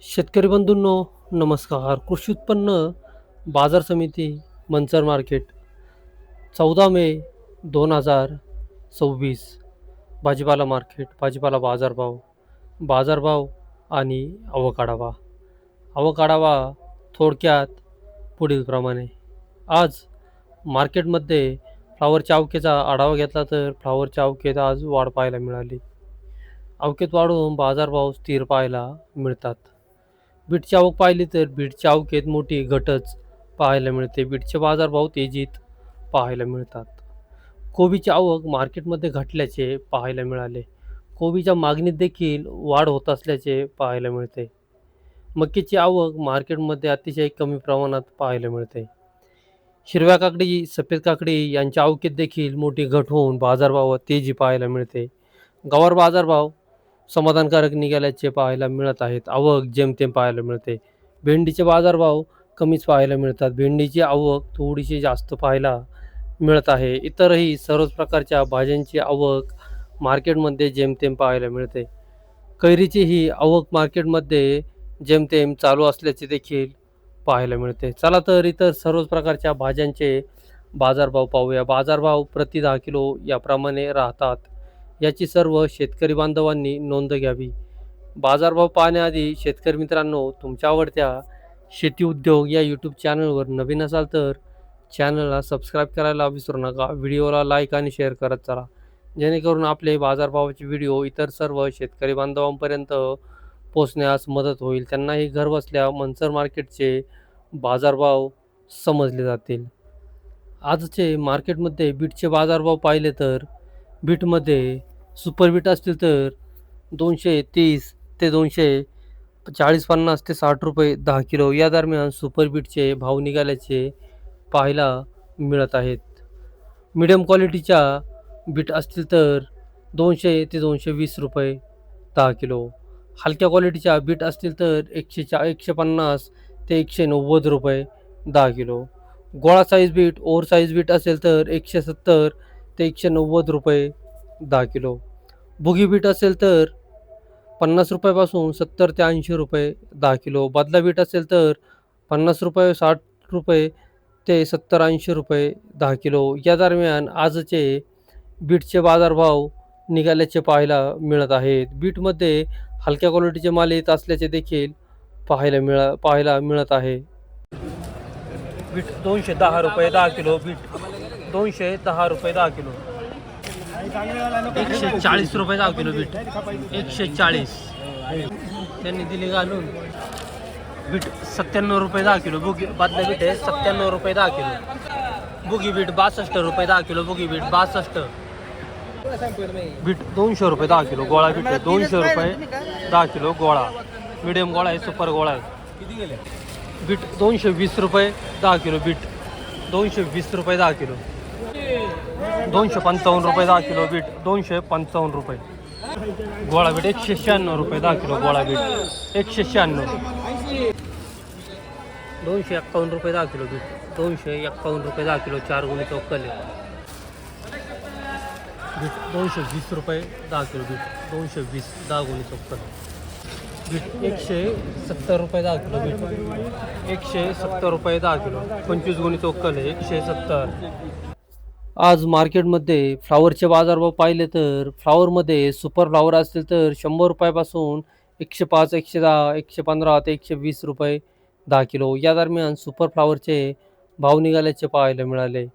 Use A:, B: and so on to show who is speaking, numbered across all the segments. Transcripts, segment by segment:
A: शेतकरी बंधूंनो, नमस्कार. कृषी उत्पन्न बाजार समिती, मंचर मार्केट, 14 मे 2026. भाजीपाला मार्केट, भाजीपाला बाजारभाव, बाजारभाव आणि आवक आढावा. आवक आढावा थोडक्यात पुढीलप्रमाणे. आज मार्केटमध्ये फ्लॉवरच्या आवकेचा आढावा घेतला तर फ्लॉवरच्या आवकेत आज वाढ पाहायला मिळाली. आवकेत वाढून बाजारभाव स्थिर पाहायला मिळतात. बीटची आवक पाहिली तर बीटच्या आवकेत मोठी घटच पाहायला मिळते. बीटचे बाजारभाव तेजीत पाहायला मिळतात. कोबीची आवक मार्केटमध्ये घटल्याचे पाहायला मिळाले. कोबीच्या मागणीत देखील वाढ होत असल्याचे पाहायला मिळते. मक्याची आवक मार्केटमध्ये अतिशय कमी प्रमाणात पाहायला मिळते. हिरव्या काकडी, सफेद काकडी यांच्या आवकेत देखील मोठी घट होऊन बाजारभावात तेजी पाहायला मिळते. गवार बाजारभाव समाधानकारक निघाल्याचे पाहायला मिळत आहेत. आवक जेमतेम पाहायला मिळते. भेंडीचे बाजारभाव कमीच पाहायला मिळतात. भेंडीची आवक थोडीशी जास्त पाहायला मिळत आहे. इतरही सर्वच प्रकारच्या भाज्यांची आवक मार्केटमध्ये जेमतेम पाहायला मिळते. कैरीची ही आवक मार्केटमध्ये जेमतेम चालू असल्याचे देखील पाहायला मिळते. चला तर इतर सर्वच प्रकारच्या भाज्यांचे बाजारभाव पाहूया. बाजारभाव प्रति 10 किलो याप्रमाणे राहतात. याची सर्व शेतकरी बांधवांनी नोंद घ्यावी. बाजारभाव पाहण्याआधी शेतकरी मित्रांनो, तुमच्या आवडत्या शेती उद्योग या यूट्यूब चॅनलवर नवीन असाल तर चॅनलला सबस्क्राईब करायला विसरू नका. व्हिडिओला लाईक आणि शेअर करत चला, जेणेकरून आपले बाजारभावाचे व्हिडिओ इतर सर्व शेतकरी बांधवांपर्यंत पोहोचण्यास मदत होईल. त्यांनाही घरबसल्या मंचर मार्केटचे बाजारभाव समजले जातील. आजचे मार्केटमध्ये बीटचे बाजारभाव पाहिले तर बीटमध्ये सुपर बीट असतील तर 230 ते 240-50 ते 60 रुपये 10 किलो या दरम्यान सुपर बीटचे भाव निघाल्याचे पाहायला मिळत आहेत. मीडियम क्वालिटीच्या बीट असतील तर 200 ते 220 रुपये 10 किलो. हलक्या क्वालिटीच्या बीट असतील तर 150 ते 190 रुपये 10 किलो. गोळा size beet, over size beet असेल तर 170 ते 190 रुपये 10 किलो. बुगी बीट असेल तर 50 रुपयापासून 70 ते 80 रुपये 10 किलो. बदला बीट असेल तर 50 रुपये 60 रुपये ते 70-80 रुपये 10 किलो. या दरम्यान आजचे बीटचे बाजारभाव निघाल्याचे पाहायला मिळत आहेत. बीटमध्ये हलक्या क्वालिटीचे माल येत असल्याचे देखील पाहायला मिळत आहे. बीट 210 रुपये 10 किलो. बीट 210 रुपये 10 किलो. 140 रुपये 10 किलो बीट. 140 त्यांनी दिली घालून. बीट 97 रुपये 10 किलो. बुगी बदला बीट आहे 97 रुपये 10 किलो. बुगी बीट 62 रुपये 10 किलो. बुगी बीट 62. बीट 200 रुपये 10 किलो. गोळा बीट आहे 200 रुपये 10 किलो. गोळा मिडियम गोळा आहे, सुपर गोळा आहे. बीट 220 रुपये 10 किलो. बीट 220 रुपये 10 किलो. 255 रुपये 10 किलो. बीट 255 रुपये. गोळा बीट 196 रुपये 10 किलो. गोळा बीट 196. 251 रुपये 10 किलो. बीट 251 रुपये 10 किलो. 4 गुणी चौकल आहे. बीट 220 रुपये 10 किलो. बीट 220 10 गुणी चौकल. बीट 170 रुपये 10 किलो. बीट 170 रुपये 10 किलो. 25 गुणी चौकल आहे 170. आज मार्केटमध्ये फ्लॉवरचे बाजारभाव पाहिले तर फ्लॉवरमध्ये सुपर फ्लॉवर असतील तर 100 रुपयापासून 105, 110, 115 ते 120 रुपये 10 किलो या दरम्यान सुपर फ्लॉवरचे भाव निघाल्याचे पाहायला मिळाले.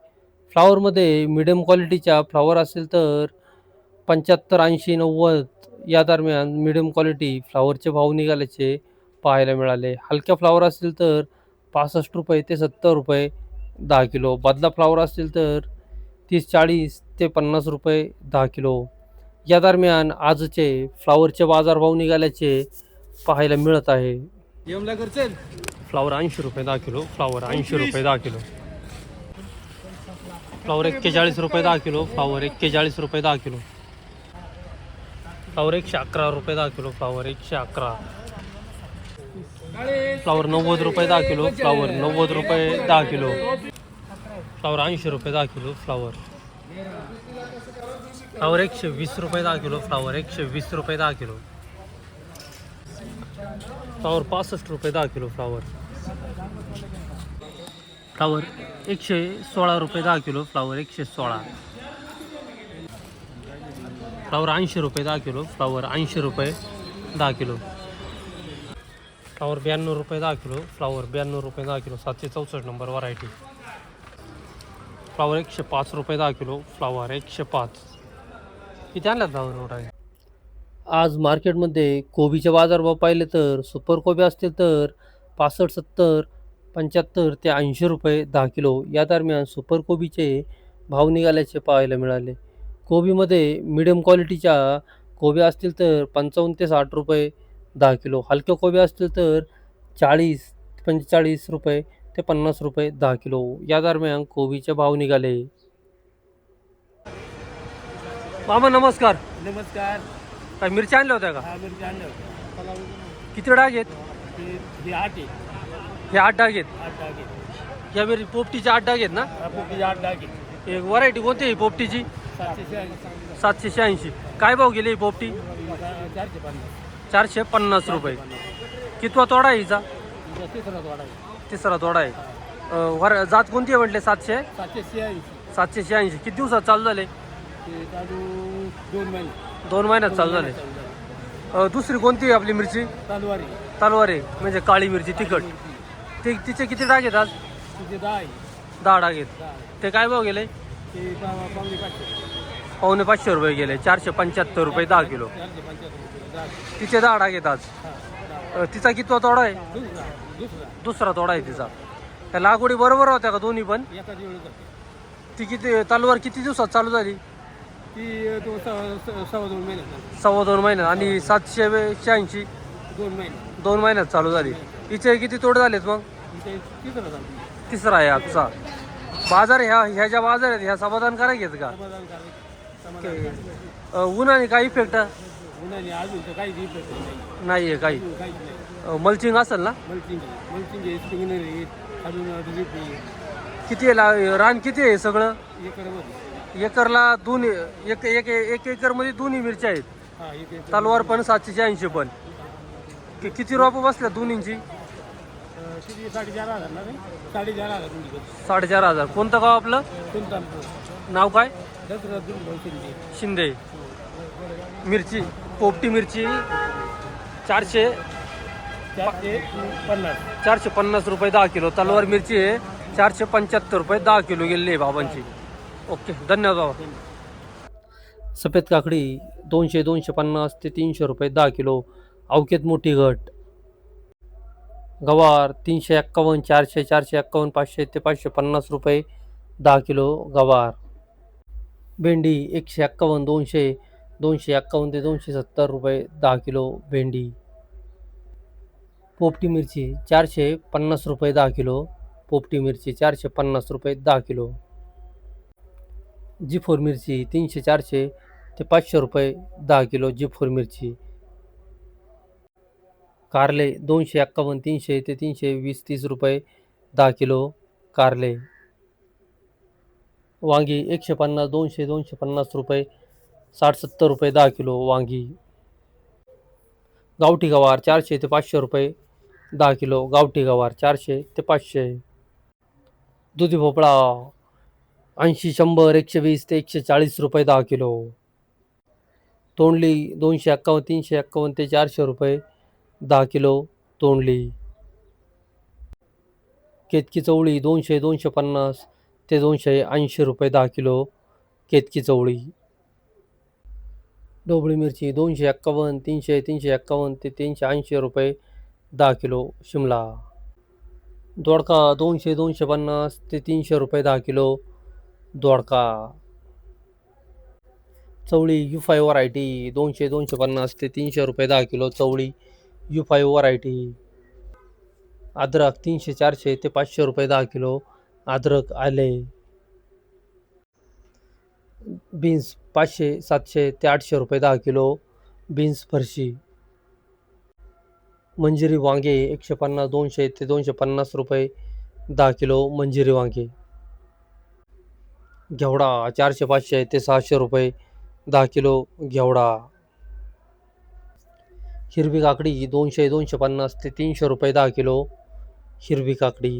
A: फ्लॉवरमध्ये मिडियम क्वालिटीच्या फ्लॉवर असेल तर 75, 80, 90 या दरम्यान मिडियम क्वालिटी फ्लॉवरचे भाव निघाल्याचे पाहायला मिळाले. हलक्या फ्लॉवर असतील तर 65 रुपये ते 70 रुपये 10 किलो. बदला फ्लॉवर असतील तर 30-40 ते 50 रुपये 10 किलो. या दरम्यान आजचे फ्लॉवरचे बाजारभाव निघाल्याचे पाहायला मिळत आहे. फ्लॉवर 80 रुपये 10 किलो. फ्लॉवर 80 रुपये 10 किलो. फ्लॉवर 41 रुपये 10 किलो. फ्लॉवर 41 रुपये 10 किलो. फ्लॉवर 111 रुपये 10 किलो. फ्लॉवर 111. फ्लॉवर 90 रुपये 10 किलो. फ्लॉवर 90 रुपये 10 किलो. फ्लॉवर 80 रुपये 10 किलो. फ्लॉवर 120 रुपये 10 किलो. फ्लॉवर 120 रुपये 10 किलो. फ्लावर 65 रुपये 10 किलो फ्लावर. फ्लावर 116 रुपये 10 किलो. फ्लावर 116. फ्लावर 80 रुपये 10 किलो. फ्लावर 80 रुपये 10 किलो. फ्लावर 92 रुपये 10 किलो. फ्लावर 92 रुपये 10 किलो. 764 number variety. फ्लावर 105 रुपये 10 किलो. फ्लावर 105. किती आणल्यात फ्लावर एवढा? आज मार्केटमध्ये कोबीचे बाजारभाव पाहिले तर सुपर कोबी असतील तर 65, 70, 75 ते 80 रुपये 10 किलो या दरम्यान सुपर कोबीचे भाव निघाल्याचे पाहायला मिळाले. कोबीमध्ये मिडियम क्वालिटीच्या कोबी असतील तर 55 ते 60 रुपये 10 किलो. हलक्या कोबी असतील तर 40, 45 रुपये ते 50 रुपये 10 किलो या दरम्यान कोबीचे भाव निघाले. मामा नमस्कार.
B: नमस्कार.
A: काय मिरच्या आणल्या होत्या का?
B: हा मिरची आणल्या होत्या.
A: किती डाग आहेत?
B: हे 8 आहे.
A: हे 8 डाग आहेत.
B: 8 डाग आहे.
A: या वेळी पोपटीचे 8 डाग आहेत ना?
B: पोपटीचे 8 डाग आहे.
A: एक व्हरायटी कोणती आहे पोपटीची?
B: 786.
A: 786. काय भाव गेली ही पोपटी?
B: 450.
A: 450 रुपये. कितवा तोडा आहे हिचा?
B: तिसरा तोडा आहे.
A: तिसरा तोडा आहे. जात कोणती आहे म्हटले?
B: 786.
A: 786. किती दिवसात चालू झाले?
B: ते चालू 2 महिने.
A: 2 महिन्यात चालू झाले. दुसरी कोणती आहे आपली मिरची?
B: तलवारी.
A: तलवार आहे म्हणजे काळी मिरची तिखट. तिचे किती डाग आहेत आज?
B: तिचे 10 आहे.
A: 10 डाग आहेत.
B: 10.
A: ते काय भाव गेले?
B: ते पावणे 500.
A: पावणे 500 रुपये गेले. 475 रुपये 10 किलो.
B: 475 रुपये. 10.
A: तिचे 10 डाग आहेत आज.
B: हा.
A: तिचा कितवा तोडा आहे?
B: दुसरा.
A: दुसरा तोडा आहे तिचा. त्या लागवडी बरोबर होत्या का दोन्ही पण?
B: एकाच वेळेस.
A: ती किती तलवार किती दिवसात चालू झाली?
B: ती 2 महिने.
A: 2.25 महिन्यात. आणि 786
B: 2 महिने.
A: 2 महिन्यात चालू झाली. हिचे किती तोडे झालेत मग?
B: तिथे तिसरा झाला.
A: तिसरा आहे आजचा बाजार. ह्या ज्या बाजार आहेत ह्या समाधानकारक आहेत का?
B: समाधान करायचं.
A: उन्हाने काही इफेक्ट
B: उन्हाने अजून तर काही इफेक्ट नाही.
A: नाही आहे काही?
B: काहीच नाही.
A: मल्चिंग असेल ना?
B: मल्चिंग स्पिनर अजून ड्रिप
A: किती आहे रान किती आहे सगळं?
B: एकरमध्ये.
A: एकरला एक एकरमध्ये दोन्ही मिरच्या आहेत.
B: हा एक एकर.
A: तलवार पण 786 पण. किती रोपं बसल्या दोन्हींची?
B: किती 4,500 ना रे? 4,500 तुमची.
A: 4,500. कोणतं गाव आपलं?
B: सुलतानपूर.
A: नाव काय?
B: दसरा दुर्भाव शिंदे.
A: शिंदे. मिरची पोपटी मिरची 450 450 रुपये 10 किलो. तलवार मिरची आहे 475 रुपये 10 किलो गेलेली आहे बाबांची. ओके धन्यवाद बाबा. सफेद काकडी 200, 250 ते 300 रुपये 10 किलो. अवकेत मोठी घट. गवार 351, 400, 451, 500 ते 550 रुपये 10 किलो गवार. भेंडी 151, 200, 251 ते 270 रुपये 10 किलो भेंडी. पोपटी मिरची 450 रुपये 10 किलो. पोपटी मिरची 450 रुपये 10 किलो. जी4 मिरची 300, 400 ते 500 रुपये 10 किलो जी4 मिरची. कारले 251, 300 ते 320, 30 रुपये 10 किलो कारले. वांगी 150, 200, 250 रुपये 60, 70 रुपये 10 किलो वांगी. गावठी गवार 400 ते 500 रुपये 10 किलो गावठी गवार 400 ते 500. दुधी भोपळा 80, 100, 120 ते 140 रुपये 10 किलो. तोंडली 251, 351 ते 400 रुपये 10 किलो तोंडली. केतकी चवळी 200, 250 ते 280 रुपये 10 किलो केतकी चवळी. ढोबळी मिरची 251, 300, 351 ते 380 रुपये 10 किलो शिमला. दोडका 200, 250 ते 300 रुपये 10 किलो दोडका. चवळी U5 व्हरायटी 200, 250 ते 300 रुपये 10 किलो चवळी U5 व्हरायटी. अद्रक 300, 400 ते 500 रुपये 10 किलो अद्रक आले. बीन्स 500, 700 ते 800 रुपये 10 किलो बीन्स फरशी. मंजिरी वांगे 150, 200 ते 250 रुपये 10 किलो मंजिरी वांगे. घेवडा 400, 500 ते 600 रुपये 10 किलो घेवडा. हिरवी काकडी 200-250 ते 300 रुपये 10 किलो हिरवी काकडी.